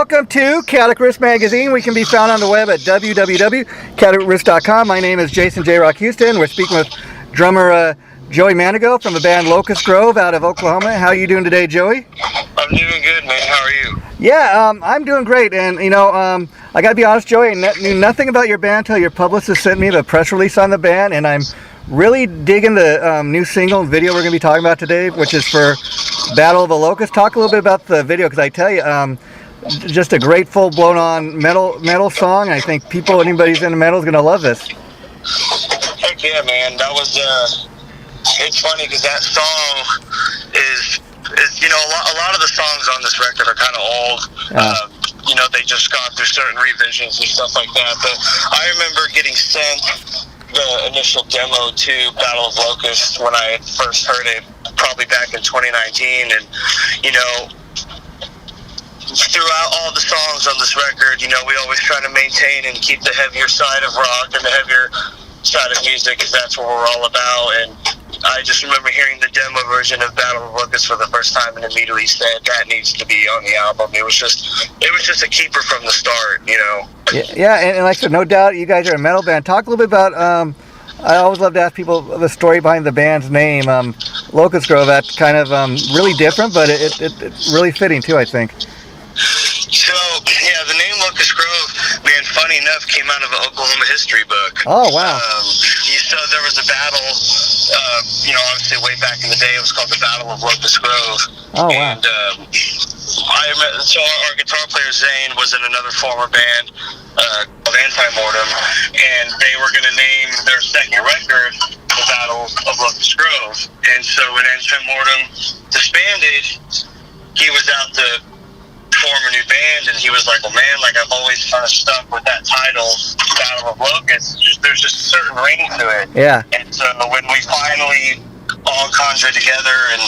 Welcome to Riff Magazine. We can be found on the web at www.riff.com. My name is Jason J. Rock Houston. We're speaking with drummer Joey Mandigo from the band Locust Grove out of Oklahoma. How are you doing today, Joey? I'm doing good, man. How are you? Yeah, I'm doing great. And, I got to be honest, Joey, I knew nothing about your band until your publicist sent me the press release on the band, and I'm really digging the new single and video we're going to be talking about today, which is for Battle of the Locust. Talk a little bit about the video, because I tell you, just a great full-blown on metal song. I think anybody who's into metal is going to love this. Heck yeah, man. That was, it's funny because that song is a lot of the songs on this record are kind of old. They just gone through certain revisions and stuff like that. But I remember getting sent the initial demo to Battle of Locust when I first heard it, probably back in 2019. And, throughout all the songs on this record, we always try to maintain and keep the heavier side of rock and the heavier side of music, because that's what we're all about. And I just remember hearing the demo version of Battle of Locust for the first time and immediately said that needs to be on the album. It was just a keeper from the start, Yeah, and like I said, no doubt you guys are a metal band. Talk a little bit about, I always love to ask people the story behind the band's name, Locust Grove. That's kind of really different, but it's really fitting too, I think. So, yeah, the name Locust Grove, man, funny enough, came out of an Oklahoma history book. Oh, wow. So there was a battle, obviously way back in the day, it was called the Battle of Locust Grove. Oh, wow. And our guitar player, Zane, was in another former band called Untitled, and they were going to name their second record the Battle of Locust Grove. And so when Untitled disbanded, he was out to form a new band, and he was like, well, man, I've always kind of stuck with that title, Battle of Locust. There's just a certain ring to it. Yeah. And so when we finally all conjured together and,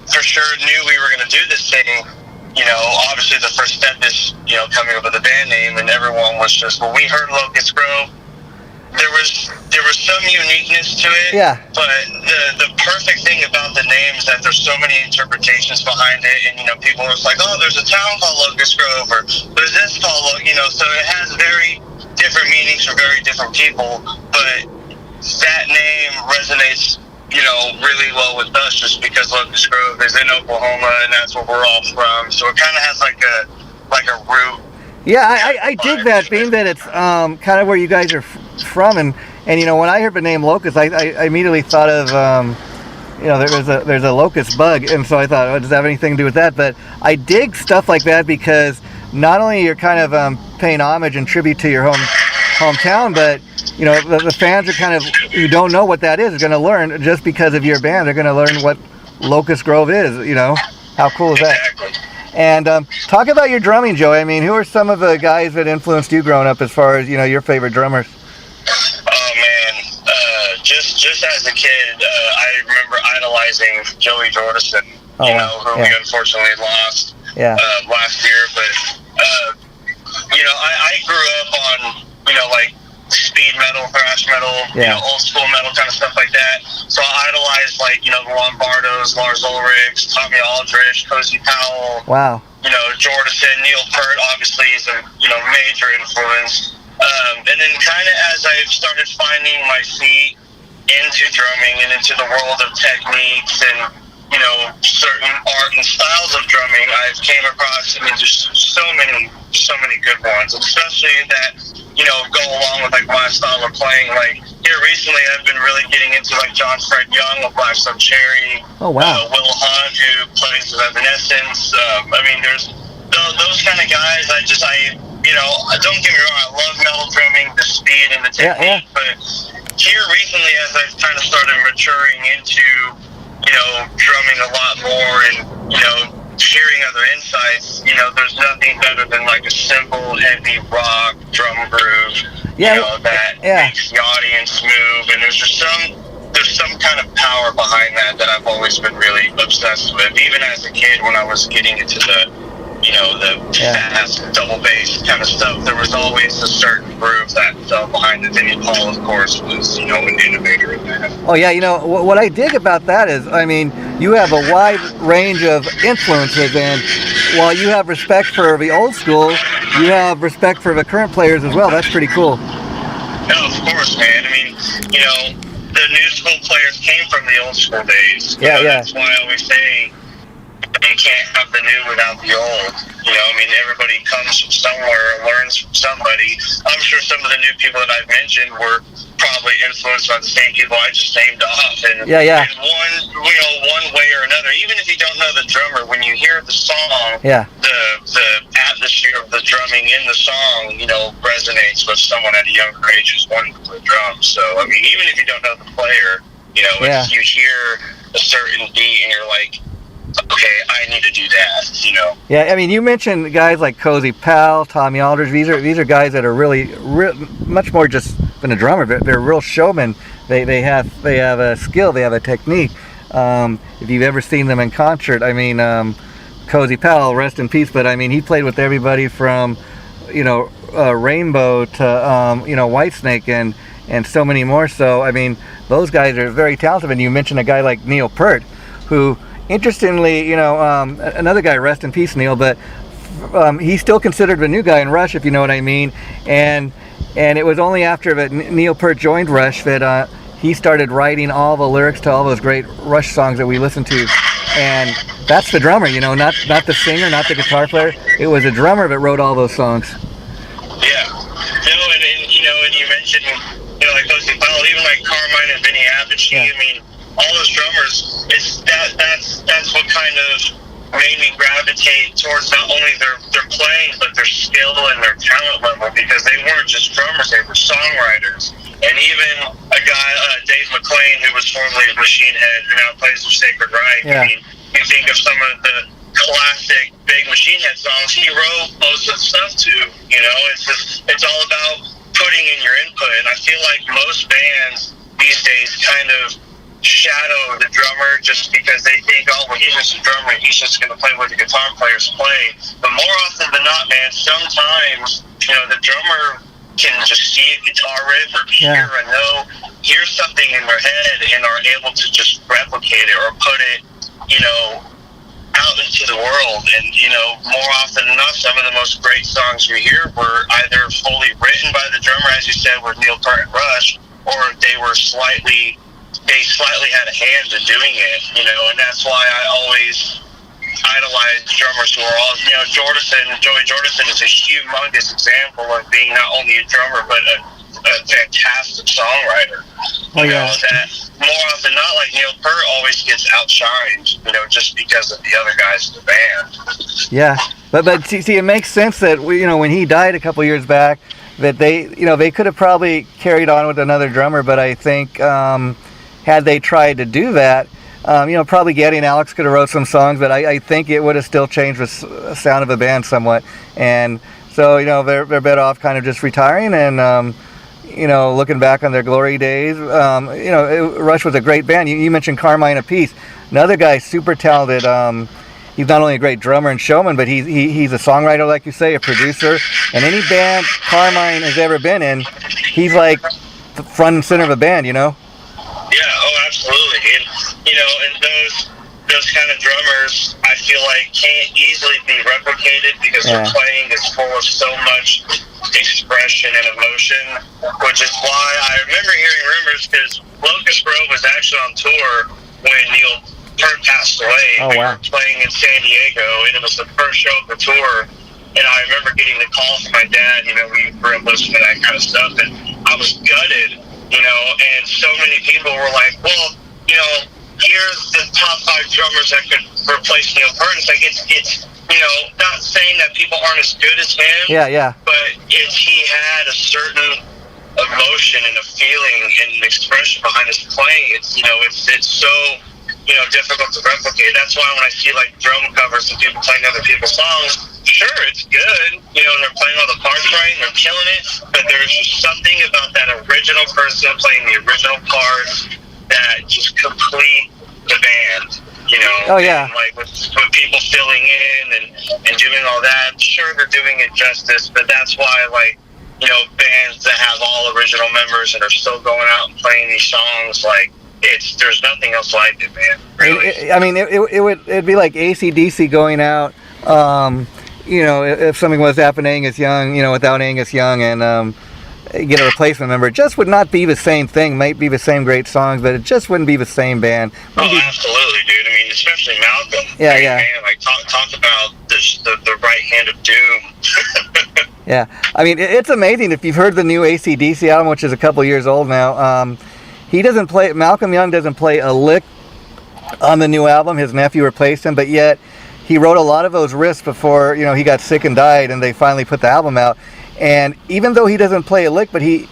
for sure knew we were going to do this thing, obviously the first step is, coming up with a band name, and everyone was just, when we heard Locust Grove, there was some uniqueness to it. Yeah. But the perfect thing about the name is that there's so many interpretations behind it, and people are like, oh, there's a town called Locust Grove, or there's this called, so it has very different meanings for very different people. But that name resonates, really well with us, just because Locust Grove is in Oklahoma, and that's where we're all from. So it kind of has like a root. Yeah, I dig that, being that it's kind of where you guys are from, and when I heard the name Locust, I immediately thought of there's a locust bug, and so I thought, oh, does that have anything to do with that? But I dig stuff like that, because not only you're kind of paying homage and tribute to your hometown, but the fans are kind of, who don't know what that is going to learn just because of your band. They're going to learn what Locust Grove is. How cool is that? Exactly. And talk about your drumming, Joey. I mean, who are some of the guys that influenced you growing up as far as, your favorite drummers? Oh, man. Just as a kid, I remember idolizing Joey Jordison, who we unfortunately lost last year. But, I grew up on, speed metal, thrash metal, old school metal kind of stuff like that. So I idolized, the Lombardos, Lars Ulrichs, Tommy Aldrich, Cozy Powell. Wow. Jordison, Neil Peart, obviously, is a, major influence. And then kind of as I've started finding my feet into drumming and into the world of techniques and, certain art and styles of drumming, I've came across, just so many good ones, and especially that, go along with, my style of playing. Here recently, I've been really getting into, John Fred Young of Black Sun Cherry. Oh, wow. Will Hunt, who plays with Evanescence. There's those kind of guys. Don't get me wrong, I love metal drumming, the speed and the technique, but here recently, as I've kind of started maturing into, drumming a lot more and, hearing other insights, there's nothing better than a simple, heavy rock drum groove, that makes the audience move, and there's some kind of power behind that I've always been really obsessed with, even as a kid when I was getting into the fast double bass kind of stuff. There was always a certain groove that fell behind it. Vinnie Paul, of course, was, an innovator in that. Oh, yeah, what I dig about that is, you have a wide range of influences, and while you have respect for the old school, you have respect for the current players as well. That's pretty cool. No, of course, man. I mean, the new school players came from the old school days. Yeah. That's why I always say you can't have the new without the old. Everybody comes from somewhere and learns from somebody. I'm sure some of the new people that I've mentioned were probably influenced by the same people I just named off. And yeah. in one way or another, even if you don't know the drummer, when you hear the song, the atmosphere of the drumming in the song, resonates with someone at a younger age who's wanting to play drums. So, even if you don't know the player, you hear a certain beat and you're like, okay, I need to do that, Yeah, you mentioned guys like Cozy Powell, Tommy Aldridge. These are guys that are really much more just than a drummer. They're real showmen. They have a skill. They have a technique. If you've ever seen them in concert, Cozy Powell, rest in peace. But he played with everybody from, Rainbow to Whitesnake and so many more. So those guys are very talented. And you mentioned a guy like Neil Peart, who, interestingly, another guy, rest in peace, Neil, but he's still considered the new guy in Rush, if you know what I mean. And it was only after that Neil Peart joined Rush that he started writing all the lyrics to all those great Rush songs that we listened to. And that's the drummer, not the singer, not the guitar player. It was a drummer that wrote all those songs. Yeah. And you mentioned, like Cozy Powell, even like Carmine and Vinny Appice, all those drummers, that's what kind of made me gravitate towards not only their playing, but their skill and their talent level, because they weren't just drummers, they were songwriters. And even a guy, Dave McClain, who was formerly of Machine Head, who now plays with Sacred Reich. You think of some of the classic big Machine Head songs, he wrote most of the stuff too. It's all about putting in your input. And I feel like most bands these days kind of shadow the drummer just because they think, oh, well, he's just a drummer, he's just going to play what the guitar players play. But more often than not, man, sometimes, the drummer can just see a guitar riff or hear something in their head and are able to just replicate it or put it, out into the world. And, more often than not, some of the most great songs we hear were either fully written by the drummer, as you said, with Neil Peart and Rush, or they slightly had a hand in doing it, and that's why I always idolize drummers who are all, Joey Jordison is a humongous example of being not only a drummer, but a fantastic songwriter. That more often than not, like Neil Peart always gets outshined, just because of the other guys in the band. Yeah, but see, it makes sense that when he died a couple years back, that they could have probably carried on with another drummer, but I think had they tried to do that, probably Geddy and Alex could have wrote some songs, but I think it would have still changed the sound of the band somewhat. And so, they're better off kind of just retiring and, looking back on their glory days. Rush was a great band. You mentioned Carmine Appice, another guy, super talented. He's not only a great drummer and showman, but he's a songwriter, like you say, a producer. And any band Carmine has ever been in, he's like the front and center of the band, Yeah, absolutely. And those kind of drummers, I feel like can't easily be replicated because their playing is full of so much expression and emotion, which is why I remember hearing rumors, because Locust Grove was actually on tour when Neil Peart passed away. We were playing in San Diego, and it was the first show of the tour. And I remember getting the call from my dad. We grew up listening to that kind of stuff, and I was gutted. And so many people were like, well, here's the top 5 drummers that could replace Neil Peart. It's like, it's not saying that people aren't as good as him. But he had a certain emotion and a feeling and an expression behind his playing. It's so, difficult to replicate. That's why when I see like drum covers and people playing other people's songs, sure, it's good, and they're playing all the parts right and they're killing it, but there's just something about that original person playing the original parts that just complete the band, And, like with people filling in and doing all that, sure, they're doing it justice, but that's why, like, bands that have all original members and are still going out and playing these songs, like, there's nothing else like it, man. Really. I mean, it'd be like AC/DC going out. If something was happening to Angus Young, without Angus Young, and get a replacement member, it just would not be the same thing. Might be the same great songs, but it just wouldn't be the same band. Absolutely, dude. I mean, especially Malcolm. Yeah, yeah. Man, like talk about the right hand of doom. Yeah, I mean, it's amazing if you've heard the new AC/DC album, which is a couple years old now. Malcolm Young doesn't play a lick on the new album. His nephew replaced him, but yet he wrote a lot of those riffs before he got sick and died, and they finally put the album out. And even though he doesn't play a lick, but he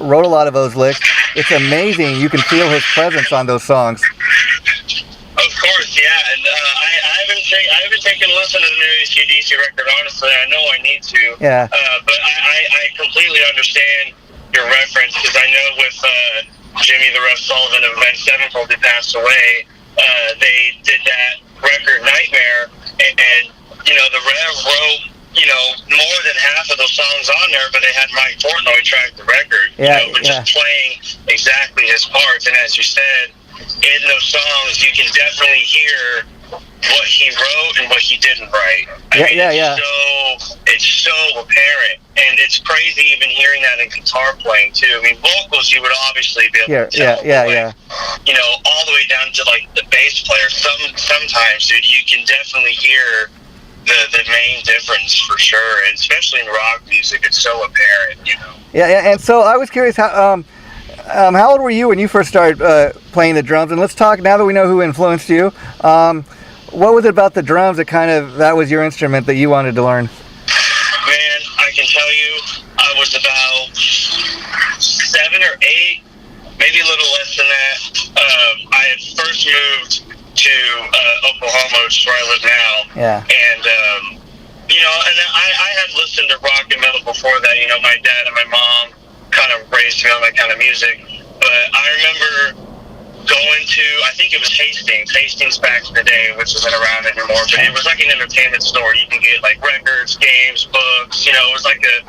wrote a lot of those licks. It's amazing. You can feel his presence on those songs. Of course, yeah. And I haven't taken a listen to the new AC/DC record. Honestly, I know I need to. Yeah. But I completely understand your reference, because I know with Jimmy the Rough Sullivan of Avenged Sevenfold, who passed away, they did that record Nightmare, and the Rev wrote more than half of those songs on there, but they had Mike Portnoy track the record. Just playing exactly his parts. And as you said, in those songs, you can definitely hear what he wrote and what he didn't write. It's so apparent, and it's crazy even hearing that in guitar playing too. I mean, vocals you would obviously be able to tell. All the way down to like the bass player. Sometimes, dude, you can definitely hear the main difference for sure, and especially in rock music, it's so apparent. Yeah. And so I was curious, how old were you when you first started playing the drums? And let's talk now that we know who influenced you. What was it about the drums that was your instrument that you wanted to learn? Man, I can tell you, I was about 7 or 8, maybe a little less than that. I had first moved to Oklahoma, which is where I live now. Yeah. And and I had listened to rock and metal before that. My dad and my mom kind of raised me on that kind of music. But I remember going to, I think it was Hastings back in the day, which isn't around anymore, but it was like an entertainment store. You can get like records, games, books, it was like a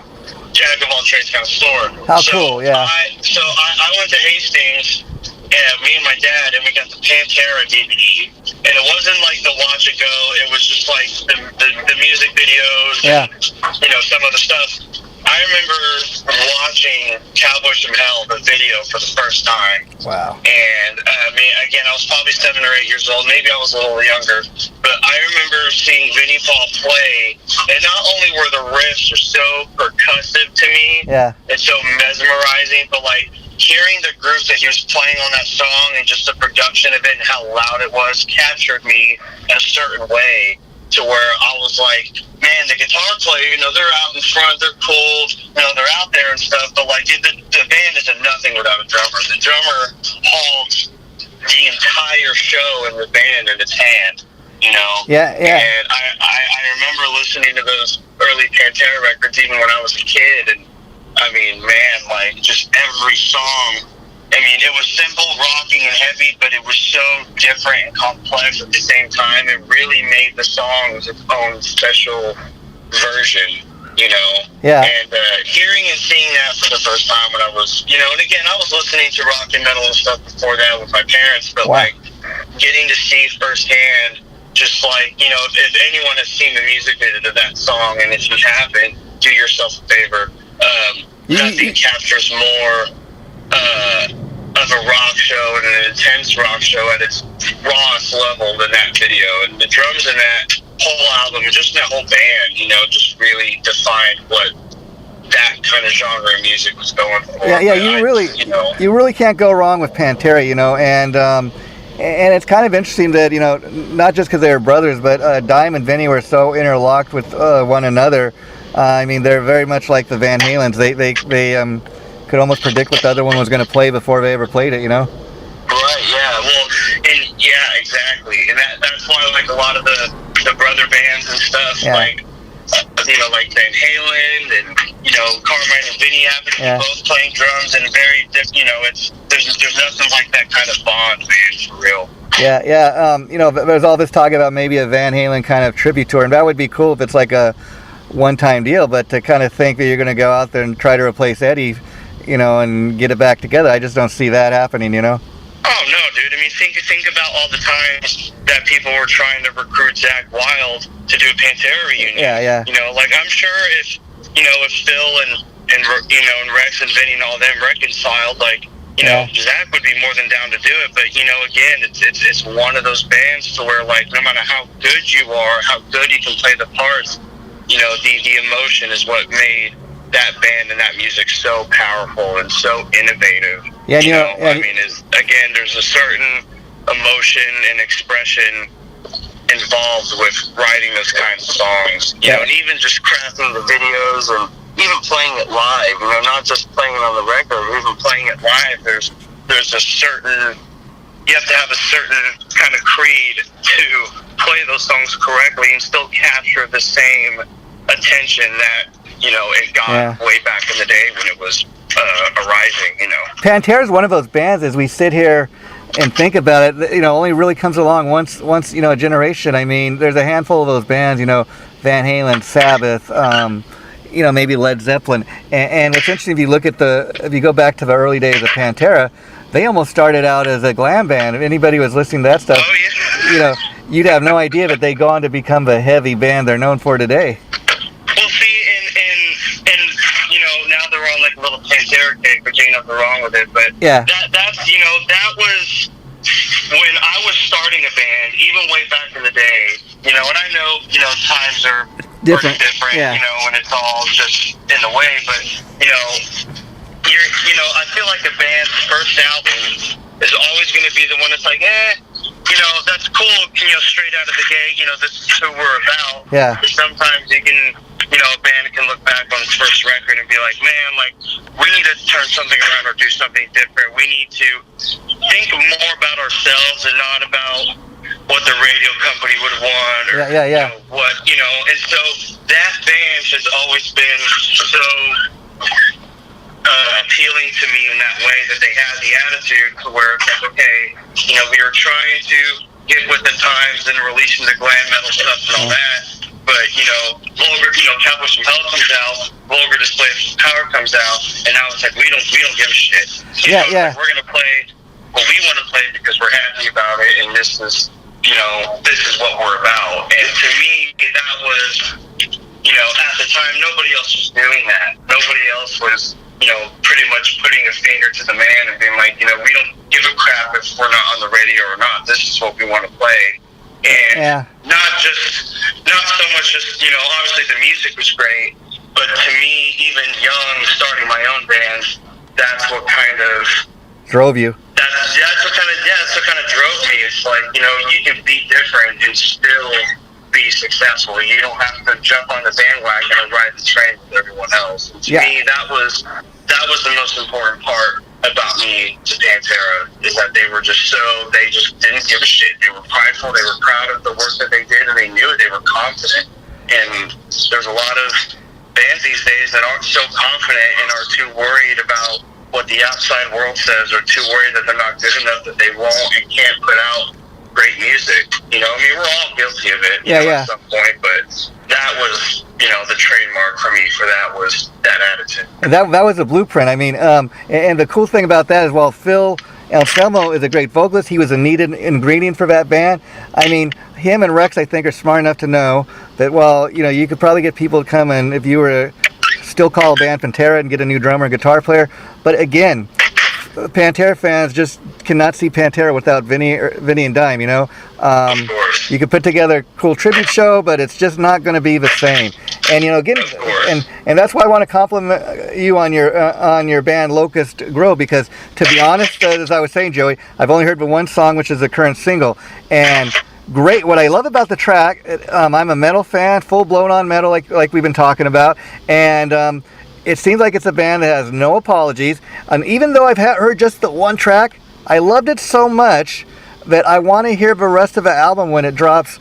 jack of all trades kind of store. How cool, yeah. I went to Hastings, and me and my dad, and we got the Pantera DVD, and it wasn't like the watch and go, it was just like the music videos, yeah. And, some of the stuff. I remember watching Cowboys from Hell, the video, for the first time. Wow. And, again, I was probably 7 or 8 years old. Maybe I was a little younger. But I remember seeing Vinnie Paul play, and not only were the riffs so percussive to me, yeah, and so mesmerizing, but, hearing the groove that he was playing on that song and just the production of it and how loud it was captured me in a certain way, to where I was like, man, the guitar player, they're out in front, they're cool, they're out there and stuff, but the band is a nothing without a drummer. The drummer holds the entire show in the band in its hand, Yeah. And I remember listening to those early Pantera records even when I was a kid, and I mean, man, just every song, it was simple, rocking, and heavy, but it was so different and complex at the same time. It really made the songs its own special version, Yeah. And hearing and seeing that for the first time when I was, and again, I was listening to rock and metal and stuff before that with my parents, but, wow, getting to see firsthand, just if anyone has seen the music video to that song, and if you haven't, do yourself a favor. Nothing captures more of a rock show and an intense rock show at its rawest level than that video. And the drums in that whole album, and just that whole band, just really defined what that kind of genre of music was going for. Yeah, you really can't go wrong with Pantera, and it's kind of interesting that, not just because they were brothers, but Dime and Vinny were so interlocked with one another. They're very much like the Van Halens. They could almost predict what the other one was going to play before they ever played it, Right, yeah. Well, yeah, exactly. And that's why, a lot of the brother bands and stuff, yeah, like Van Halen and, Carmine and Vinny happen to be both playing drums, and very, there's nothing like that kind of bond, man, for real. Yeah. There's all this talk about maybe a Van Halen kind of tribute tour, and that would be cool if it's like a one-time deal, but to kind of think that you're going to go out there and try to replace Eddie, and get it back together, I just don't see that happening, think about all the times that people were trying to recruit Zach Wilde to do a Pantera reunion. Yeah. You know, like I'm sure if Phil and and Rex and Vinny and all them reconciled, like, you know, Zach would be more than down to do it. But, you know, again, it's one of those bands to where, like, no matter how good you are, how good you can play the parts, you know, the emotion is what made that band and that music so powerful and so innovative. Yeah, you know I mean, again, there's a certain emotion and expression involved with writing those kinds of songs. You know, and even just crafting the videos and even playing it live, you know, not just playing it on the record, even playing it live, there's a certain, you have to have a certain kind of creed to play those songs correctly and still capture the same attention that, you know, it got way back in the day when it was arising, you know. Pantera is one of those bands, as we sit here and think about it, you know, only really comes along once you know, a generation. I mean, there's a handful of those bands, you know, Van Halen, Sabbath, you know, maybe Led Zeppelin. And what's interesting, if you go back to the early days of Pantera, they almost started out as a glam band. If anybody was listening to that stuff, you know, you'd have no idea that they go on to become the heavy band they're known for today. Well, see, and you know, now they're on like a little Pantera cake, which ain't nothing wrong with it. But that's you know, that was when I was starting a band, even way back in the day. You know, and I know, you know, times are different, you know, and it's all just in the way. But you know, you know, I feel like a band's first album is always going to be the one that's like, you know, that's cool, you know, straight out of the gate, you know, this is who we're about. Yeah. But sometimes you can, you know, a band can look back on its first record and be like, man, like, we need to turn something around or do something different. We need to think more about ourselves and not about what the radio company would want or you know, what, you know. And so that band has always been so appealing to me in that way, that they had the attitude to where it's like, okay, you know, we were trying to get with the times and releasing the glam metal stuff and all that, but, you know, Vulgar, you know, Cowboys from Hell comes out, Vulgar Display of Power comes out, and now it's like, we don't give a shit. You know, like, we're going to play what we want to play because we're happy about it, and this is, you know, this is what we're about. And to me, that was, you know, at the time, nobody else was doing that. Nobody else was, you know, pretty much putting a finger to the man and being like, you know, we don't give a crap if we're not on the radio or not. This is what we want to play. And not so much just, you know, obviously the music was great, but to me, even young, starting my own band, that's what kind of drove you. That's what kind of drove me. It's like, you know, you can be different and still be successful. You don't have to jump on the bandwagon and ride the train with everyone else. And to me, that was the most important part about me to Pantera, is that they just didn't give a shit. They were prideful, they were proud of the work that they did, and they knew it, they were confident. And there's a lot of bands these days that aren't so confident and are too worried about what the outside world says, or too worried that they're not good enough, that they won't and can't put out great music. You know, I mean, we're all guilty of it, at some point, but that was, you know, the trademark for me for that was that attitude. And that was a blueprint. I mean, and the cool thing about that is, while Phil Anselmo is a great vocalist, he was a needed ingredient for that band. I mean, him and Rex, I think, are smart enough to know that, well, you know, you could probably get people to come and, if you were to still call a band Pantera, and get a new drummer and guitar player. But again, Pantera fans just cannot see Pantera without Vinny and Dime, you know. You could put together a cool tribute show, but it's just not going to be the same. And, you know, again, and that's why I want to compliment you on your band Locust Grow, because, to be honest, as I was saying, Joey, I've only heard but one song, which is the current single, and great. What I love about the track, I'm a metal fan, full blown on metal, like we've been talking about, and it seems like it's a band that has no apologies. And even though I've heard just the one track, I loved it so much that I want to hear the rest of the album when it drops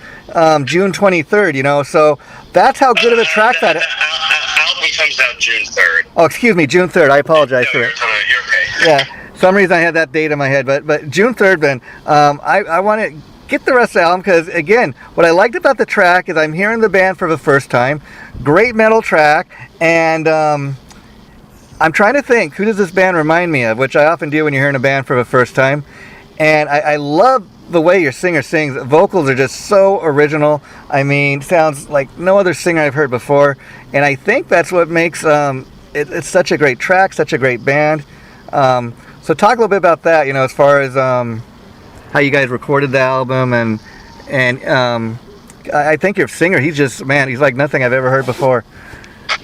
June 23rd, you know. So that's how good of a track that is. Album comes out June 3rd. Oh, excuse me, June 3rd. I apologize for it. You're okay. Yeah, some reason I had that date in my head, but June 3rd, Ben. I want to get the rest of the album, because, again, what I liked about the track is I'm hearing the band for the first time. Great metal track, and I'm trying to think, who does this band remind me of, which I often do when you're hearing a band for the first time. And I love the way your singer sings. Vocals are just so original. I mean, sounds like no other singer I've heard before. And I think that's what makes it's such a great track, such a great band. So talk a little bit about that, you know, as far as how you guys recorded the album. And I think your singer, he's just, man, he's like nothing I've ever heard before.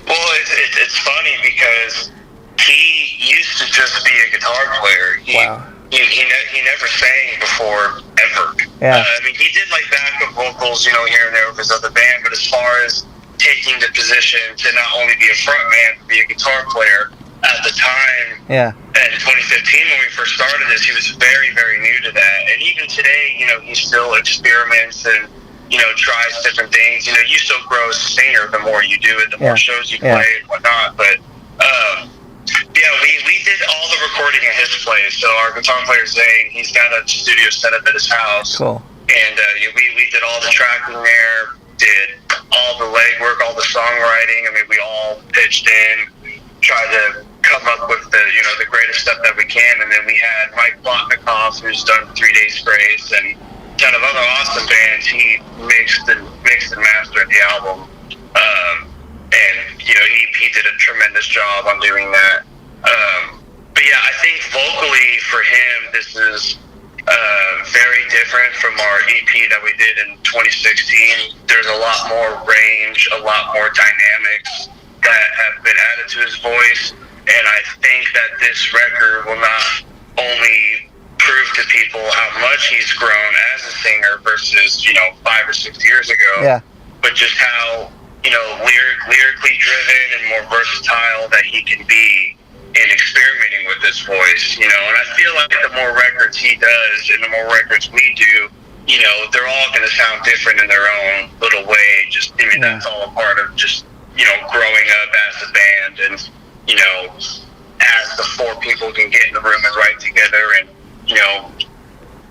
Well, it's funny because he used to just be a guitar player. Wow. He never sang before, ever. Yeah. I mean, he did like backup vocals, you know, here and there with his other band, but as far as taking the position to not only be a front man, but be a guitar player, at the time, in 2015 when we first started this, he was very, very new to that. And even today, you know, he still experiments and, you know, tries different things. You know, you still grow as a singer the more you do it, the more shows you play and whatnot. But, we did all the recording at his place. So our guitar player, Zane, he's got a studio set up at his house. Cool. And we did all the tracking there, did all the legwork, all the songwriting. I mean, we all pitched in, tried to come up with the, you know, the greatest stuff that we can. And then we had Mike Plotnikoff, who's done 3 Days Grace and a ton of other awesome bands. He mixed and mastered the album. And, you know, he did a tremendous job on doing that. But yeah, I think vocally for him, this is very different from our EP that we did in 2016. There's a lot more range, a lot more dynamics that have been added to his voice. And I think that this record will not only prove to people how much he's grown as a singer versus, you know, 5 or 6 years ago, but just how, you know, lyrically driven and more versatile that he can be in experimenting with his voice, you know. And I feel like the more records he does and the more records we do, you know, they're all going to sound different in their own little way. Just, I mean, that's all a part of just, you know, growing up as a band. And, you know, as the 4 people can get in the room and write together and, you know,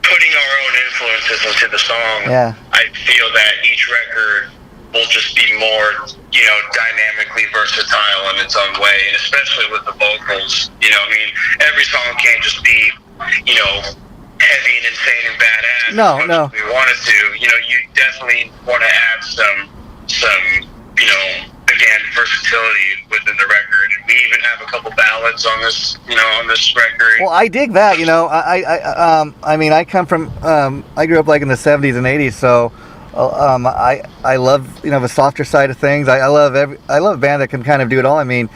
putting our own influences into the song, I feel that each record will just be more, you know, dynamically versatile in its own way, and especially with the vocals. You know, I mean, every song can't just be, you know, heavy and insane and badass. No. We wanted to, you know, you definitely want to add some, you know, again, versatility within the record. And we even have a couple ballads on this, you know, on this record. Well, I dig that. You know, I mean, I come from, I grew up like in the 70s and 80s, so. I love, you know, the softer side of things. I love a band that can kind of do it all. I mean,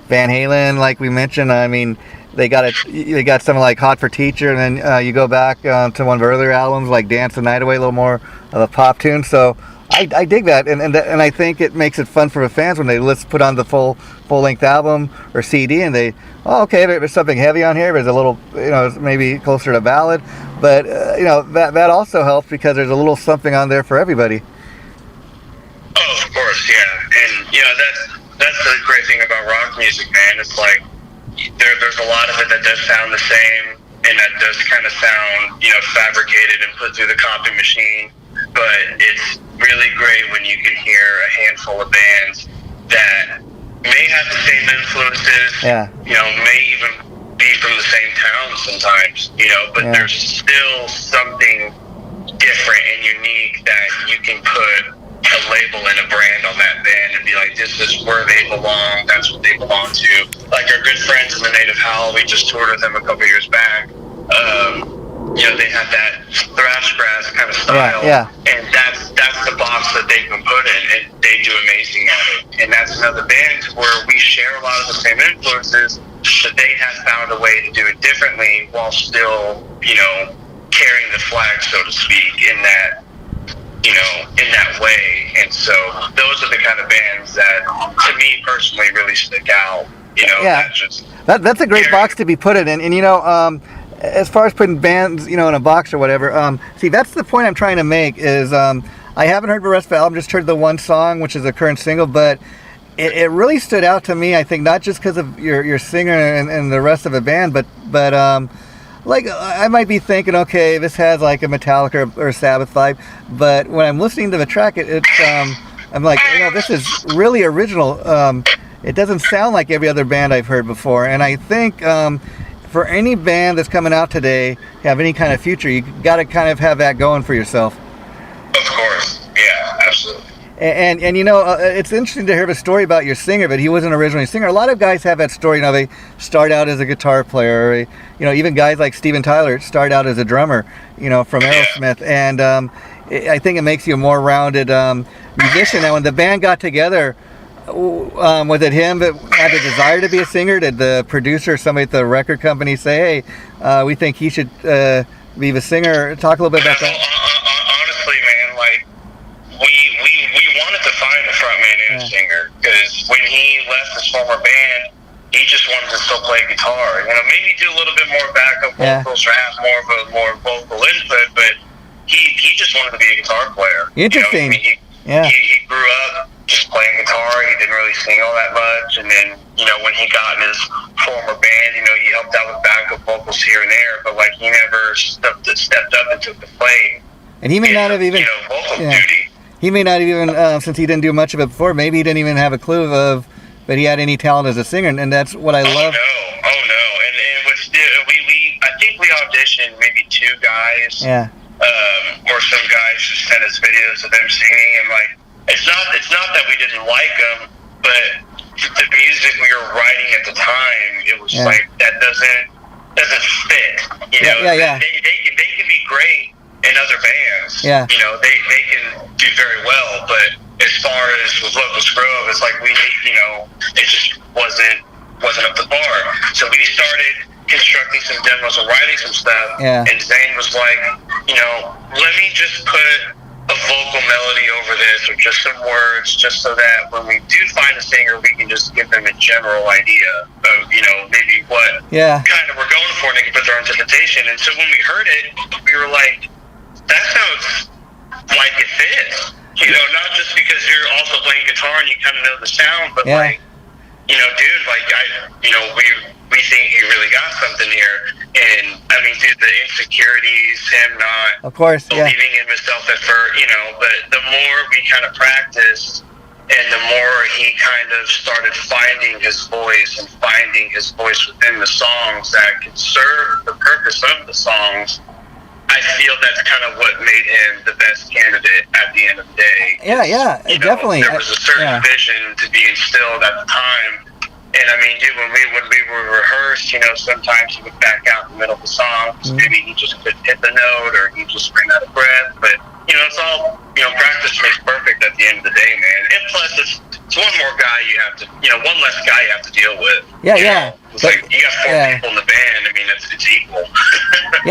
Van Halen, like we mentioned. I mean, they got something like Hot for Teacher, and then you go back to one of their earlier albums like Dance the Night Away, a little more of a pop tune. So I dig that, and I think it makes it fun for the fans when they put on the full length album or CD, and they, okay, there's something heavy on here. There's a little, you know, maybe closer to ballad. But, you know, that also helps because there's a little something on there for everybody. Oh, of course, yeah. And, you know, that's the great thing about rock music, man. It's like there's a lot of it that does sound the same and that does kind of sound, you know, fabricated and put through the copy machine. But it's really great when you can hear a handful of bands that may have the same influences, you know, may even be from the same town sometimes, you know, but there's still something different and unique that you can put a label and a brand on that band and be like, this is where they belong, that's what they belong to. Like our good friends in the Native Howl, we just toured with them a couple years back. You know, they have that thrash grass kind of style, and that's the box that they've been put in, and they do amazing at it. And that's another band where we share a lot of the same influences, but they have found a way to do it differently while still, you know, carrying the flag, so to speak, in that, you know, in that way. And so those are the kind of bands that, to me personally, really stick out. You know, that's a great box to be put in. And you know, as far as putting bands, you know, in a box or whatever, see, that's the point I'm trying to make is I haven't heard the rest of the album, just heard the one song, which is the current single, but it really stood out to me, I think, not just because of your singer and the rest of the band, but like I might be thinking, okay, this has like a Metallica or Sabbath vibe, but when I'm listening to the track, I'm like, you know, this is really original. It doesn't sound like every other band I've heard before, and I think for any band that's coming out today, have any kind of future, you got to kind of have that going for yourself. Of course, yeah, absolutely. And you know, it's interesting to hear the story about your singer, but he wasn't originally a singer. A lot of guys have that story. You know, they start out as a guitar player. Or, you know, even guys like Steven Tyler start out as a drummer. You know, from Aerosmith, and I think it makes you a more rounded musician. Now, when the band got together, was it him that had the desire to be a singer? Did the producer or somebody at the record company say, "Hey, we think he should be the singer"? Talk a little bit about that. Honestly, man, like we wanted to find a frontman and a singer, because when he left his former band, he just wanted to still play guitar. You know, maybe do a little bit more backup vocals or have more vocal input, but he just wanted to be a guitar player. Interesting. You know, he grew up just playing guitar. He didn't really sing all that much, and then, you know, when he got in his former band, you know, he helped out with backup vocals here and there, but like he never stepped up and took the plate. And he may not have even, you know, vocal duty. He may not even, since he didn't do much of it before, maybe he didn't even have a clue of that he had any talent as a singer, and that's what I love. Oh no, and what's I think we auditioned maybe 2 guys. Yeah. Or some guys just sent us videos of them singing, and like it's not that we didn't like them, but the music we were writing at the time, it was like that doesn't fit. You know, they can be great in other bands. Yeah. You know, they can do very well, but as far as with Locust Grove, it's like you know, it just wasn't up to par. So we started constructing some demos and writing some stuff, and Zane was like, you know, let me just put a vocal melody over this, or just some words, just so that when we do find a singer, we can just give them a general idea of, you know, maybe what kind of we're going for, and they can put their own interpretation. And so when we heard it, we were like, that sounds like it fits. You know, not just because you're also playing guitar and you kind of know the sound, but like, you know, dude, like we think you really got something here. And I mean, dude, the insecurities, him not, of course, believing in himself at first, you know, but the more we kind of practiced, and the more he kind of started finding his voice within the songs that could serve the purpose of the songs, I feel that's kind of what made him the best candidate at the end of the day. Definitely. There was a certain vision to be instilled at the time. And I mean, dude, when we would rehearse, you know, sometimes he would back out in the middle of the song. Maybe he just couldn't hit the note, or he just ran out of breath. But, you know, it's all, you know, practice makes perfect at the end of the day, man. And plus, it's one more guy you have to, you know, one less guy you have to deal with. It's like, you got 4 people in the band. I mean, it's equal.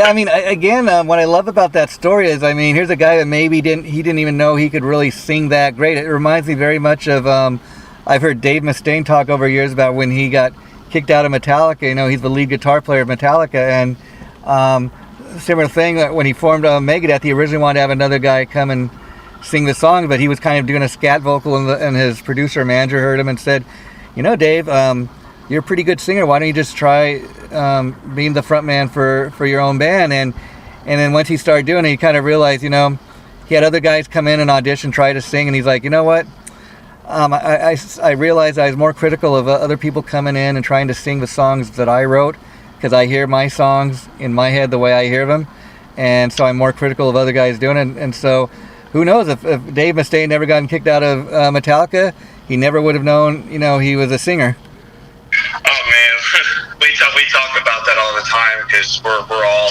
I mean, again, what I love about that story is, I mean, here's a guy that maybe didn't even know he could really sing that great. It reminds me very much of, I've heard Dave Mustaine talk over years about when he got kicked out of Metallica. You know, he's the lead guitar player of Metallica, and similar thing, when he formed Megadeth, he originally wanted to have another guy come and sing the song, but he was kind of doing a scat vocal, and his producer manager heard him and said, you know, Dave, you're a pretty good singer. Why don't you just try being the front man for your own band? And then once he started doing it, he kind of realized, you know, he had other guys come in and audition, try to sing, and he's like, you know what? I realized I was more critical of other people coming in and trying to sing the songs that I wrote, because I hear my songs in my head the way I hear them, and so I'm more critical of other guys doing it. And so who knows, if Dave Mustaine never gotten kicked out of Metallica, he never would have known, you know, he was a singer. Oh man, we talk about that all the time, because we're all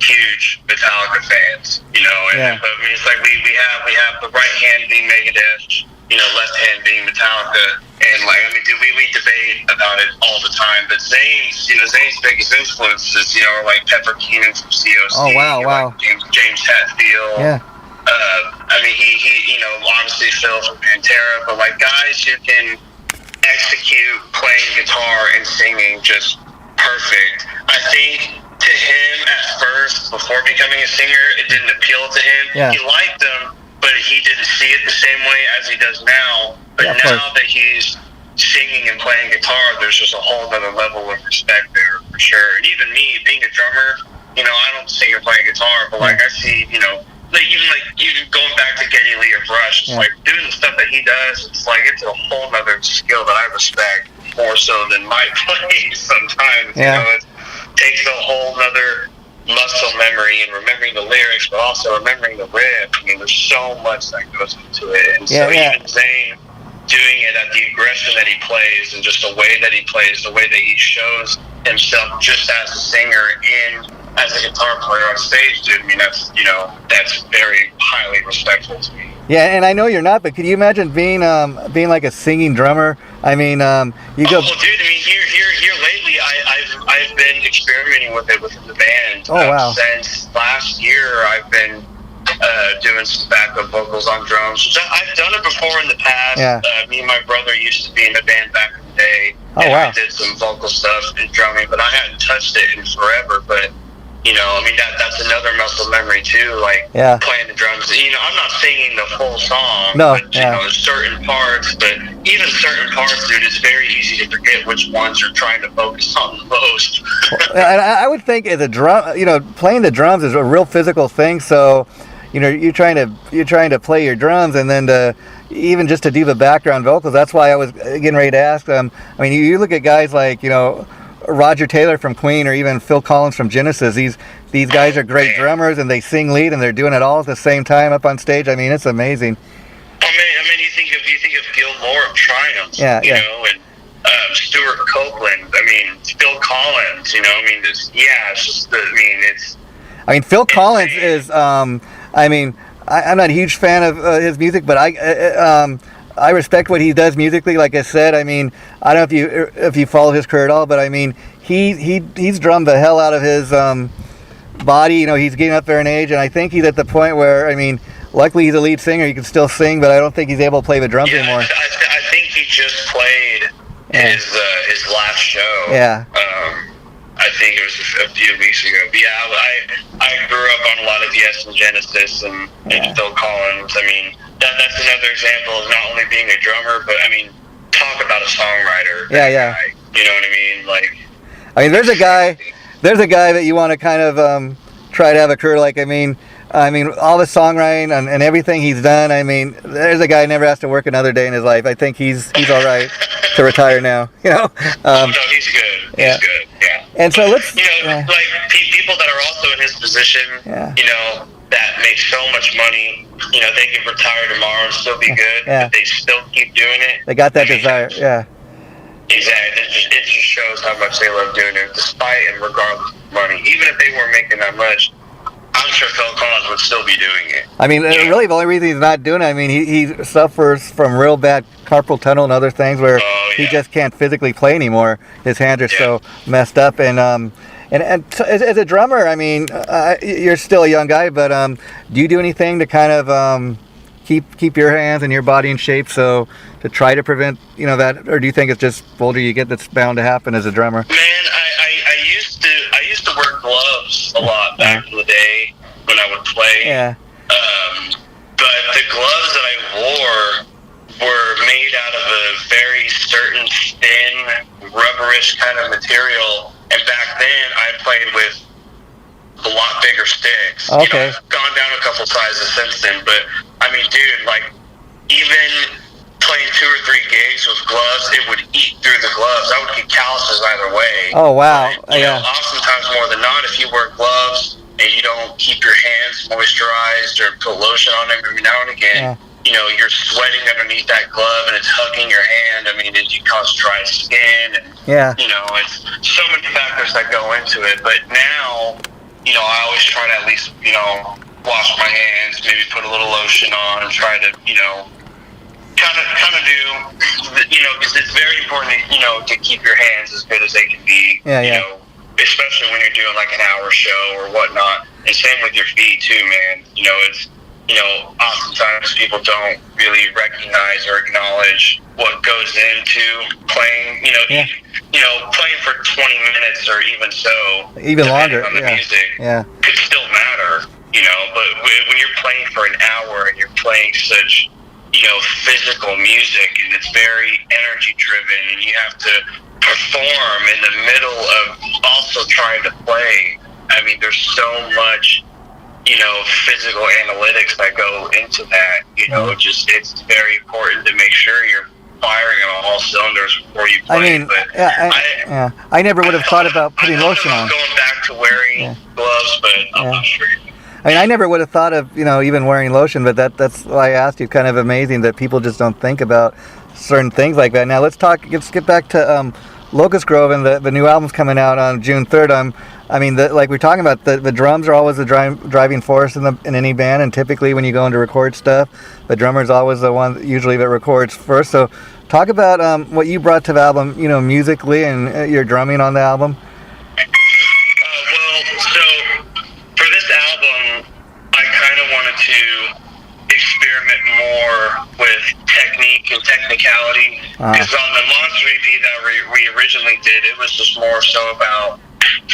huge Metallica fans, you know. And but I mean, it's like we have the right hand being Megadeth, you know, left hand being Metallica, and like, I mean, dude, we debate about it all the time. But Zane's biggest influences, you know, are like Pepper Keenan from COC. Oh wow. Like James Hetfield. I mean, he, you know, obviously Phil from Pantera, but like guys who can execute playing guitar and singing just perfect. I think to him at first, before becoming a singer, it didn't appeal to him. He liked them, but he didn't see it the same way as he does now. But now that he's singing and playing guitar, there's just a whole other level of respect there, for sure. And even me, being a drummer, you know, I don't sing or play guitar, but like I see, you know, even going back to Geddy Lee or Rush, it's like doing the stuff that he does, it's like it's a whole other skill that I respect more so than my playing sometimes. You know, takes a whole nother muscle memory and remembering the lyrics, but also remembering the riff. I mean, there's so much that goes into it. And so even Zane doing it at the aggression that he plays and just the way that he plays, the way that he shows himself just as a singer and as a guitar player on stage, dude, I mean, that's very highly respectful to me. Yeah, and I know you're not, but could you imagine being like a singing drummer? I mean, you go. Oh, dude, I mean, here lately, I've been experimenting with it within the band. Oh, wow. Since last year, I've been doing some backup vocals on drums. I've done it before in the past. Yeah. Me and my brother used to be in a band back in the day. Oh, and wow. I did some vocal stuff and drumming, but I hadn't touched it in forever. But I mean, that's another muscle memory too, like playing the drums. I'm not singing the full song, but there's certain parts, but even certain parts, dude, it's very easy to forget which ones you're trying to focus on the most. I would think as a drum, playing the drums is a real physical thing. So, you're trying to play your drums, and then even just to do the background vocals. That's why I was getting ready to ask them. I mean, you look at guys like Roger Taylor from Queen, or even Phil Collins from Genesis. These guys are great drummers, and they sing lead, and they're doing it all at the same time up on stage. I mean, it's amazing. I mean, you think of Gil Moore of Triumph, and Stuart Copeland. I mean, Phil Collins. Phil Collins is. I'm not a huge fan of his music, but I respect what he does musically. Like I said, I mean, I don't know if you follow his career at all, but I mean, he's drummed the hell out of his body. He's getting up there in age, and I think he's at the point where, I mean, luckily he's a lead singer. He can still sing, but I don't think he's able to play the drums anymore. I think he just played his last show. Yeah. I think it was a few weeks ago. But I grew up on a lot of Yes and Genesis and Phil Collins. I mean, that's another example of not only being a drummer, but I mean, talk about a songwriter. Yeah. Guy, you know what I mean? There's a guy that you want to kind of try to have a career like. I mean, all the songwriting and everything he's done. I mean, there's a guy who never has to work another day in his life. I think he's all right to retire now. No, he's good. He's good. Yeah. And so let's. Like people that are also in his position. Yeah. That make so much money. They can retire tomorrow and still be good. Yeah. But they still keep doing it. They got that desire. Yeah. Exactly. It just shows how much they love doing it, despite and regardless of money. Even if they weren't making that much, I'm sure Phil Collins would still be doing it. I mean, really, the only reason he's not doing it, I mean, he suffers from real bad carpal tunnel and other things where he just can't physically play anymore. His hands are so messed up. And as a drummer, I mean, you're still a young guy, but do you do anything to kind of keep your hands and your body in shape, so to try to prevent that, or do you think it's just the older you get that's bound to happen as a drummer? Man, I used to wear gloves a lot back in the day when I would play. Yeah. But the gloves that I wore were made out of a very certain thin, rubberish kind of material. And back then, I played with a lot bigger sticks. Okay. I've gone down a couple sizes since then, but I mean, dude, like, even playing 2 or 3 gigs with gloves, it would eat through the gloves. I would get calluses either way. Oh, wow. But, oftentimes more than not, if you wear gloves and you don't keep your hands moisturized or put lotion on them every now and again, you're sweating underneath that glove and it's hugging your hand. I mean, you cause dry skin and, it's so many factors that go into it. But now, I always try to at least, wash my hands, maybe put a little lotion on and try to, kind of do, because it's very important, to keep your hands as good as they can be, especially when you're doing like an hour show or whatnot. And same with your feet too, man. It's, oftentimes people don't really recognize or acknowledge what goes into playing, playing for 20 minutes or even longer on the music could still matter, but when you're playing for an hour and you're playing such, physical music and it's very energy driven and you have to perform in the middle of also trying to play. I mean, there's so much, physical analytics that go into that, it's very important to make sure you're firing on all cylinders before you play. I mean, I never would have thought about putting lotion on. Going to wearing gloves, but I'm not sure. I mean, I never would have thought of, even wearing lotion, but that's why I asked you. Kind of amazing that people just don't think about certain things like that. Now, let's get back to Locust Grove, and the new album's coming out on June 3rd. Like we're talking about, the drums are always the driving force in any band, and typically when you go in to record stuff, the drummer is always the one usually that records first. So talk about what you brought to the album, musically, and your drumming on the album. Technique and technicality, because on the Monster EP that we originally did, it was just more so about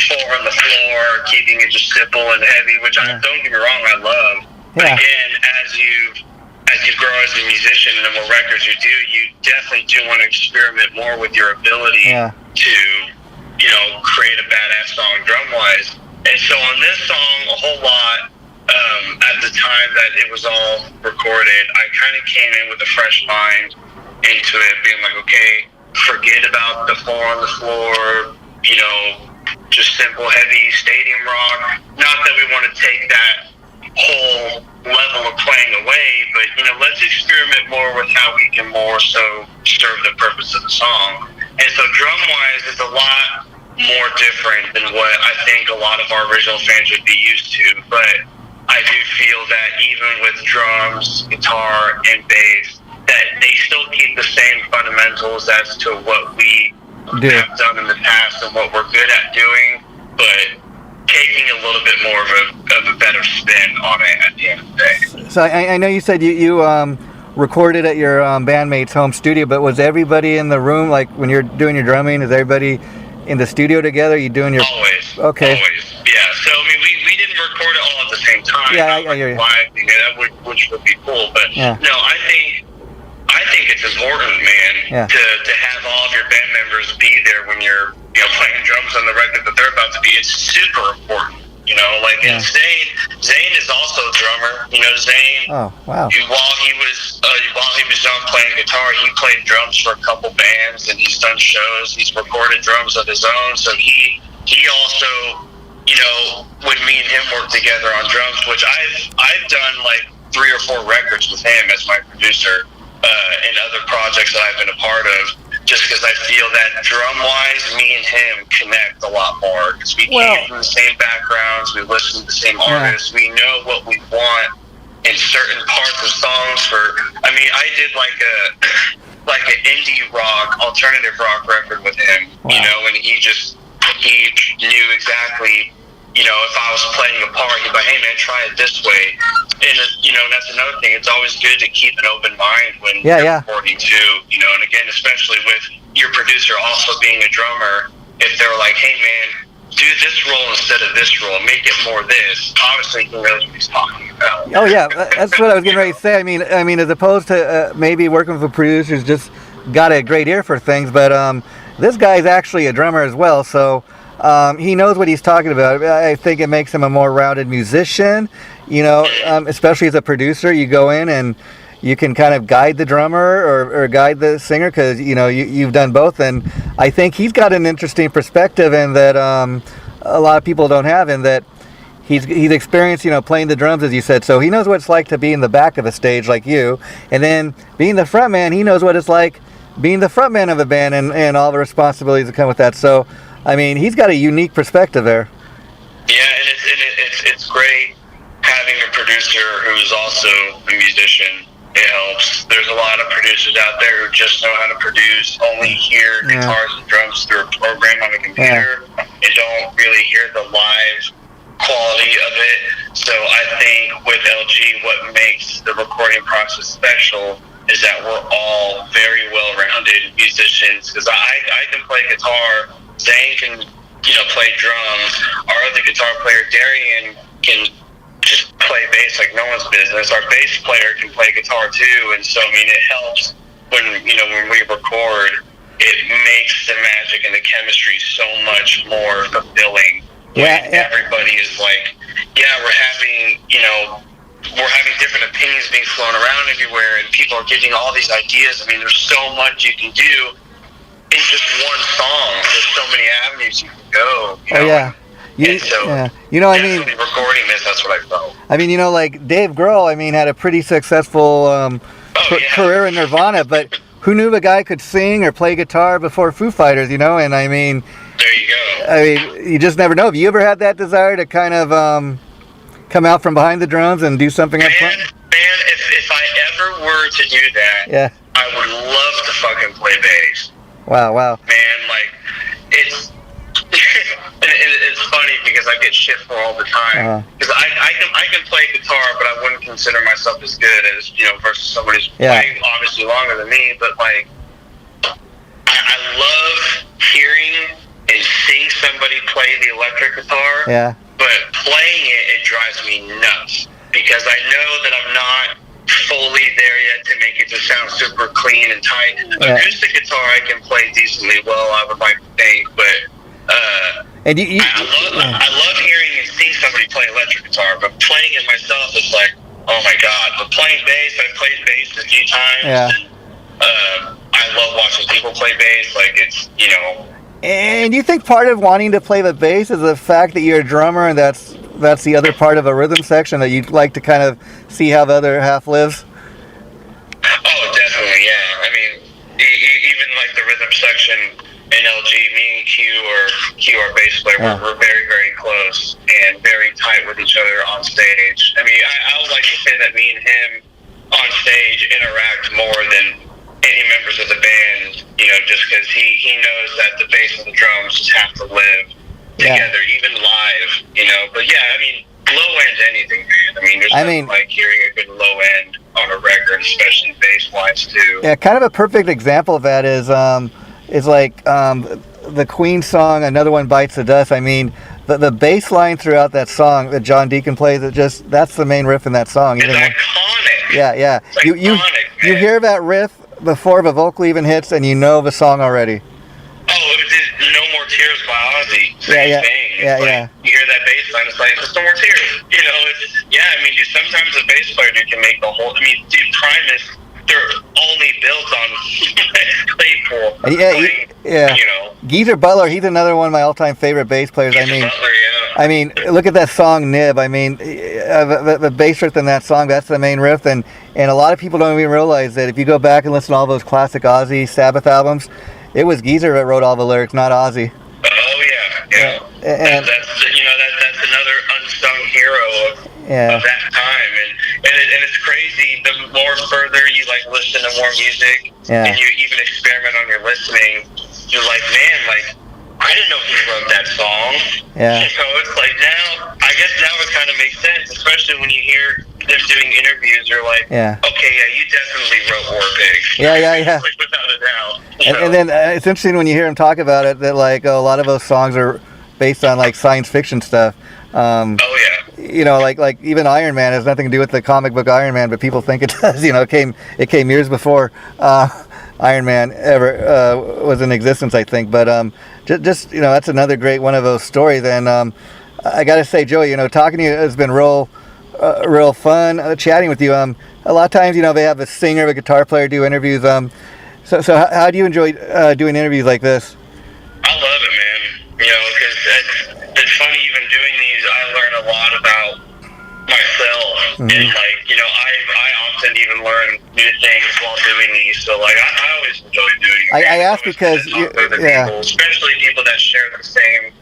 4 on the floor, keeping it just simple and heavy, which don't get me wrong, I love. But again, as you grow as a musician and the more records you do, you definitely do want to experiment more with your ability to, create a badass song drum-wise. And so on this song, a whole lot, at the time that it was all recorded, I kind of came in with a fresh mind into it, being like, okay, forget about the 4 on the floor, just simple, heavy stadium rock. Not that we want to take that whole level of playing away, but, let's experiment more with how we can more so serve the purpose of the song. And so drum-wise, it's a lot more different than what I think a lot of our original fans would be used to, but I do feel that even with drums, guitar, and bass, that they still keep the same fundamentals as to what we have done in the past and what we're good at doing, but taking a little bit more of a better spin on it at the end of the day. So I know you said you recorded at your bandmate's home studio, but was everybody in the room, like when you're doing your drumming, is everybody in the studio together? Are you doing your... Always. Okay. Always. Yeah, so we didn't record it all at the same time. Yeah, I hear you. Live, which would be cool, but no, I think it's important, man, to have all of your band members be there when you're playing drums on the record that they're about to be. It's super important, and Zane is also a drummer. Zane. Oh, wow. While he was done playing guitar, he played drums for a couple bands, and he's done shows. He's recorded drums of his own, so he also, when me and him work together on drums, which I've done like 3 or 4 records with him as my producer, and other projects that I've been a part of, just because I feel that drum-wise, me and him connect a lot more, because we came from the same backgrounds, we listen to the same artists, we know what we want in certain parts of songs. I did like an indie rock, alternative rock record with him, and he knew exactly, if I was playing a part, he'd be like, hey man, try it this way. And, that's another thing. It's always good to keep an open mind when you're recording too, and again, especially with your producer also being a drummer, if they're like, hey man, do this role instead of this role, make it more this, obviously he knows what he's talking about. Oh yeah, that's what I was getting ready to say. I mean, as opposed to maybe working with a producer who's just got a great ear for things, but this guy's actually a drummer as well, so he knows what he's talking about. I think it makes him a more rounded musician, especially as a producer. You go in and you can kind of guide the drummer or guide the singer, because you've done both, and I think he's got an interesting perspective, and that a lot of people don't have, and that he's experienced playing the drums, as you said, so he knows what it's like to be in the back of a stage like you, and then being the front man, he knows what it's like being the front man of a band and all the responsibilities that come with that. So he's got a unique perspective there. Yeah, and it's great having a producer who's also a musician. It helps. There's a lot of producers out there who just know how to produce, only hear guitars and drums through a program on a computer, and don't really hear the live quality of it. So I think with LG, what makes the recording process special is that we're all very well-rounded musicians. Because I can play guitar, Zane can play drums, our other guitar player Darian can just play bass like no one's business. Our bass player can play guitar too, and so it helps when we record. It makes the magic and the chemistry so much more fulfilling. When everybody is like, we're having different opinions being flown around everywhere, and people are getting all these ideas. There's so much you can do in just one song. There's so many avenues you can go. And so, you know, I mean, recording this, that's what I felt. I mean, you know, like Dave Grohl, I mean, had a pretty successful career in Nirvana, but who knew the guy could sing or play guitar before Foo Fighters, you know? And I mean, there you go. I mean, you just never know. Have you ever had that desire to kind of come out from behind the drums and do something up front? Man, if I ever were to do that, I would love to fucking play bass. Wow. Man, like, it's it's funny because I get shit for all the time. Because I can play guitar, but I wouldn't consider myself as good as, you know, versus somebody who's playing obviously longer than me. But like, I love hearing and seeing somebody play the electric guitar. Yeah. But playing it drives me nuts because I know that I'm not fully there yet to make it just sound super clean and tight. Acoustic guitar I can play decently well, I would like to think, but and I love hearing and seeing somebody play electric guitar, but playing it myself is like, oh my god. But playing bass, I've played bass a few times. Yeah. And, I love watching people play bass. Like, it's, you know. And you think part of wanting to play the bass is the fact that you're a drummer and that's the other part of a rhythm section that you'd like to kind of see how the other half lives? Oh, definitely, yeah. I mean, even like the rhythm section in LG, me and Q, our bass player, we're very, very close and very tight with each other on stage. I mean, I would like to say that me and him on stage interact more than any members of the band, you know, just because he knows that the bass and the drums just have to live together, even live, you know. But yeah, I mean, low end's anything, man. I mean, there's nothing like hearing a good low end on a record, especially bass wise too. Yeah, kind of a perfect example of that is like the Queen song "Another One Bites the Dust." I mean, the bass line throughout that song that John Deacon plays, that's the main riff in that song. It's iconic. Yeah. It's iconic, you hear that riff before the vocal even hits, and you know the song already. Oh, it was No More Tears by Ozzy. Same thing. You hear that bass line, it's like, just no more tears. You know, I mean, dude, sometimes a bass player can make the whole, I mean, dude, Primus, they're only built on Claypool. You know. Geezer Butler, he's another one of my all-time favorite bass players. I mean, look at that song Nib. I mean, the bass riff in that song, that's the main riff, and a lot of people don't even realize that if you go back and listen to all those classic Ozzy Sabbath albums, it was Geezer that wrote all the lyrics, not Ozzy. Oh yeah. And that's another unsung hero of that time, and it's crazy. The more further you like listen to more music, and you even experiment on your listening, you're like, man, like, I didn't know he wrote that song. Yeah. So it's like I guess now it kind of makes sense, especially when you hear them doing interviews. You're like, okay, you definitely wrote War Pigs. Yeah. Like, without a doubt. And then it's interesting when you hear him talk about it that like a lot of those songs are based on like science fiction stuff. You know, like even Iron Man has nothing to do with the comic book Iron Man, but people think it does. You know, it came years before Iron Man ever was in existence, I think. But just you know, that's another great one of those stories. And I got to say, Joey, you know, talking to you has been real fun chatting with you. A lot of times, you know, they have a singer, a guitar player do interviews. So how do you enjoy doing interviews like this? I love it, man. You know, because it's funny, even doing these, I learn a lot about myself. And like, you know, I often even learn new things while doing these. So like, I always enjoy doing it. I ask because people, especially people that share the same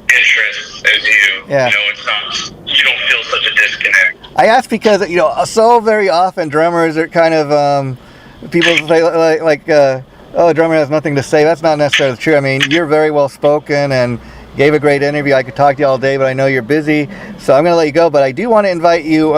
interests as you. You know, it's not, you don't feel such a disconnect. I ask because, you know, so very often drummers are kind of people say like oh, a drummer has nothing to say. That's not necessarily true. I mean, you're very well spoken and gave a great interview. I could talk to you all day, but I know you're busy, so I'm going to let you go. But I do want to invite you,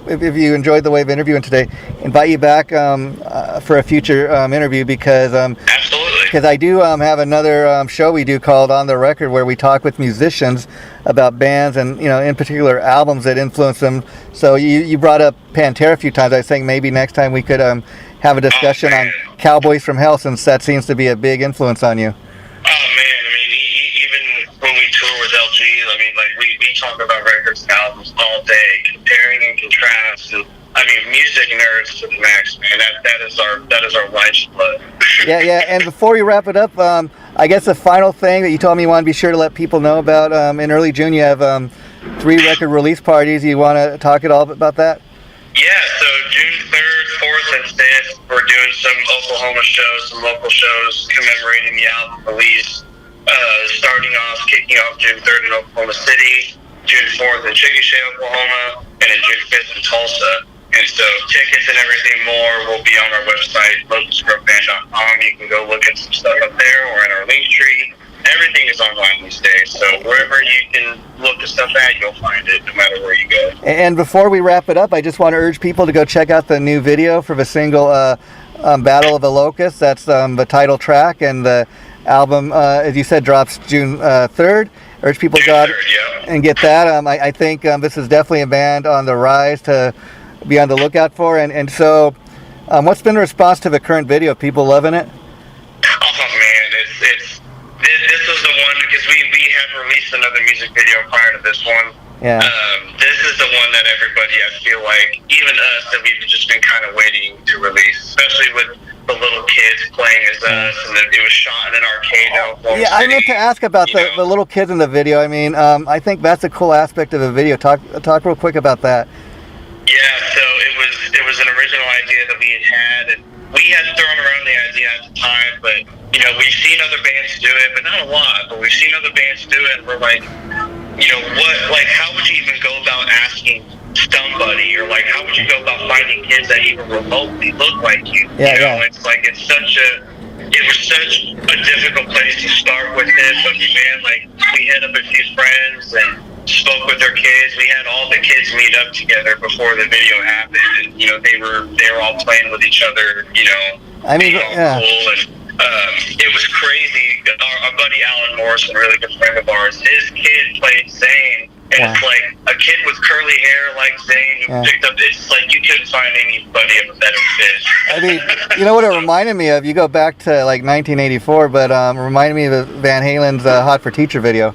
if you enjoyed the way of interviewing today, invite you back for a future interview because absolutely. Because I do have another show we do called On the Record where we talk with musicians about bands and, you know, in particular albums that influence them. So you brought up Pantera a few times. I was saying maybe next time we could have a discussion on Cowboys from Hell, since that seems to be a big influence on you. Oh man, I mean, even when we tour with LG, I mean, like we talk about records and albums all day, comparing and contrasting. I mean, music nerds to the max, man. That is our lifeblood. Yeah. And before you wrap it up, I guess the final thing that you told me you want to be sure to let people know about, in early June you have 3 record release parties. You want to talk at all about that? Yeah, so June 3rd, 4th, and 5th, we're doing some Oklahoma shows, some local shows commemorating the album release. Kicking off June 3rd in Oklahoma City, June 4th in Chickasha, Oklahoma, and then June 5th in Tulsa. And so tickets and everything more will be on our website, locustgrowband.com. You can go look at some stuff up there or in our link tree. Everything is online these days, so wherever you can look at stuff at, you'll find it, no matter where you go. And before we wrap it up, I just want to urge people to go check out the new video for the single Battle of the Locust. That's the title track, and the album, as you said, drops June 3rd. Urge people to go out and get that. I think this is definitely a band on the rise to be on the lookout for. And so, what's been the response to the current video? People loving it? Oh man, this was the one, because we had released another music video prior to this one. Yeah. This is the one that everybody, I feel like, even us, that we've just been kind of waiting to release, especially with the little kids playing as us, and it was shot in an arcade out in Yeah, I meant to ask about the little kids in the video. I mean, I think that's a cool aspect of the video. Talk real quick about that. Yeah, so it was an original idea that we had, and we had thrown around the idea at the time, but we've seen other bands do it, but not a lot. But we've seen other bands do it, and we're like, how would you even go about asking somebody, or like, how would you go about finding kids that even remotely look like you? It's like it was such a difficult place to start with it, but man, like, we hit up a few friends and spoke with their kids. We had all the kids meet up together before the video happened, and they were all playing with each other. I mean, yeah. Cool, and it was crazy. Our buddy Alan Morrison, a really good friend of ours, his kid played Zane, and it's like a kid with curly hair like Zane who picked up. It's like you couldn't find anybody of a better fit. I mean, you know what it reminded me of? You go back to like 1984, but reminded me of the Van Halen's "Hot for Teacher" video.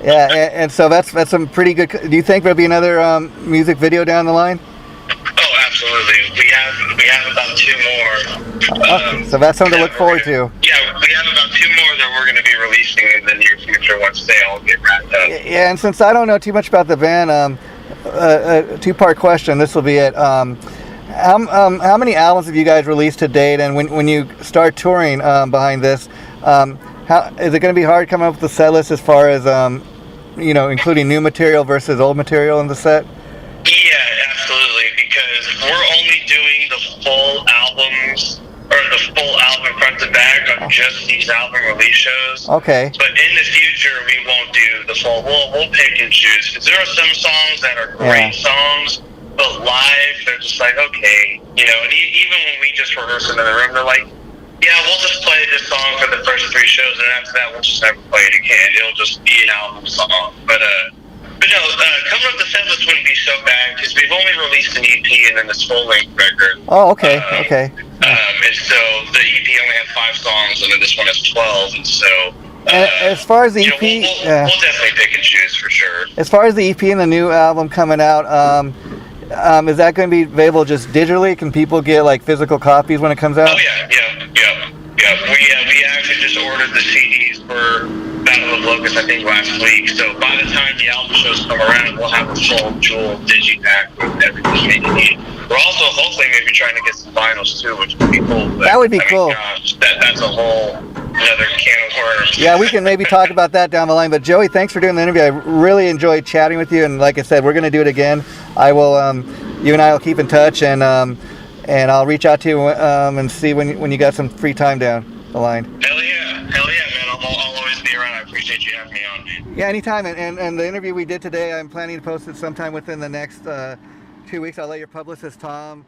Yeah, and so that's some pretty good. Do you think there'll be another music video down the line? Oh, absolutely. We have about 2 more. Okay, so that's something to look forward to. Yeah, we have about 2 more that we're going to be releasing in the near future once they all get wrapped up. Yeah, and since I don't know too much about the band, a 2-part question. This will be it. How many albums have you guys released to date? And when you start touring behind this, how is it going to be hard coming up with the set list as far as including new material versus old material in the set? Yeah, absolutely, because we're only doing the full albums, or the full album front to back on just these album release shows. Okay. But in the future, we won't do the full. We'll pick and choose, because there are some songs that are great songs, but live they're just like, okay, and even when we just rehearse in the room, they're like, yeah, we'll just play this song for the first 3 shows, and after that, we'll just never play it again. It'll just be an album song. But no, coming up the set list wouldn't be so bad, because we've only released an EP and then this full-length record. Oh, okay, okay. And so the EP only had 5 songs, and then this one has 12, and so... as far as the EP... we'll definitely pick and choose, for sure. As far as the EP and the new album coming out, is that going to be available just digitally? Can people get like physical copies when it comes out? Oh yeah. We actually just ordered the CDs for Battle of Locust, I think, last week. So by the time the album shows come around, we'll have a full jewel digipack with everything we need. We're also hopefully maybe trying to get some vinyls too, which would be cool. But, that would be cool. Gosh, that's a whole another can of worms. Yeah, we can maybe talk about that down the line. But Joey, thanks for doing the interview. I really enjoyed chatting with you, and like I said, we're going to do it again. I will. You and I will keep in touch, and I'll reach out to you and see when you got some free time down the line. Hell yeah, man! I'll always be around. I appreciate you having me on, man. Yeah, anytime. And the interview we did today, I'm planning to post it sometime within the next 2 weeks. I'll let your publicist Tom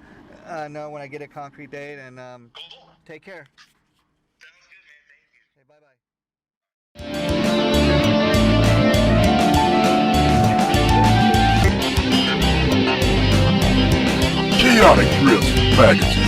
know when I get a concrete date. And Cool. Take care. Sounds good, man. Thank you. Bye-bye. Chaotic Riff Magazine.